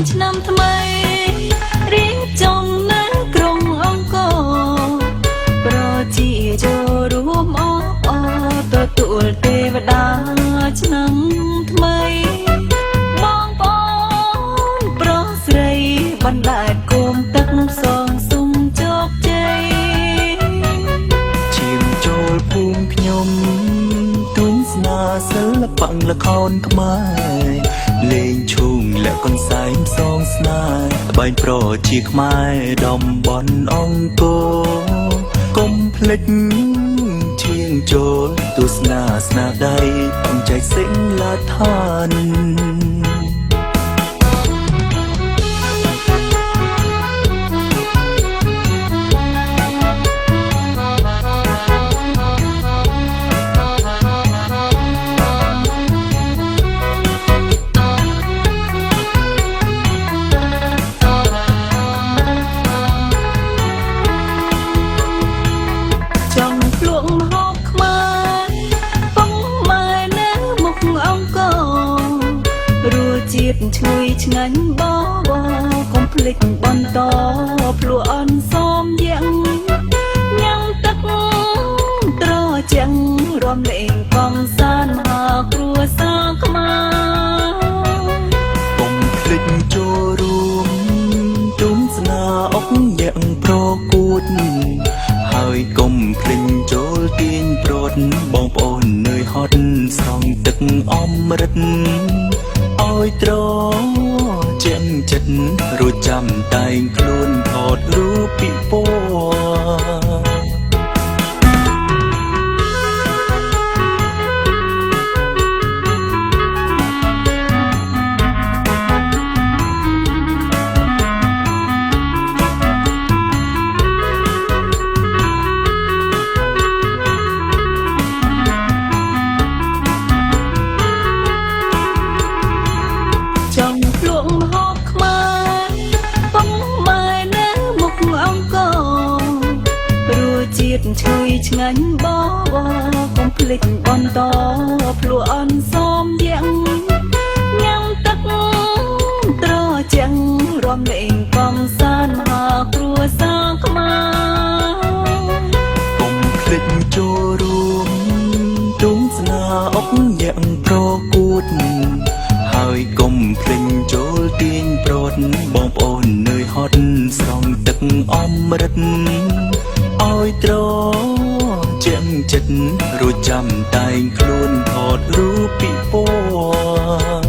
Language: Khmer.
ឆ្នាំថ្មីរៀបចំនៅក្រុងអង្គរប្រជាចូលរួមអបអរទទួលទេវតាឆ្នាំថ្មីបងប្អូនប្រុសស្រីបណ្ដែតគុំទឹកសងសុំជោគជ័យឈាមចូលភូមិខ្ញុំទូនស្នាសិល្បៈល្ខោនខ្មែរលេងឈូងលាក់កន្សែងសងស្នេហ៍ត្បែងប្រជាខ្មែរតំបន់អង្គរកុំភ្លេចឈៀងចូលទស្សនាស្នាដៃអំចៃសិលដ្ឋានជាតិឈ្ងុយឆ្ងាញ់បបកុំភ្លេចបន្តភ្លួអនសមយ៉ាងញ៉ាំទឹកត្រជាំងរំលែងកំសាន្តមហាគ្រួសារខ្មែរកុំភ្លេចចូលរួមទុំស្នាអុកយ៉ាងប្រកួតហើយកុំភ្លេចចូលទាញប្រត់បងប្អូននឿយហត់ស្រង់ទឹកអមរិតឲ្យត្រជាចិត្តរួចចាំតែងខ្លួនថតរូបពីពណ៌ជាតិឈ្ងុយឆ្ងាញ់បបកុំភ្លេចបន្តភ្លួអនសមយ៉ាងញ៉ាំទឹកត្រជាំងរំលែងកំសាន្តមហាគ្រួសារខ្មែរកុំភ្លេចចូលរួមទុំស្នាអុកយ៉ាងប្រកួតហើយកុំភ្លេចចូលទាញប្រត់បងប្អូននឿយហត់ស្រង់ទឹកអមរិតឲ្យត្រជាចិត្តរួចចាំតែងខ្លួនថតរូបពីពណ៌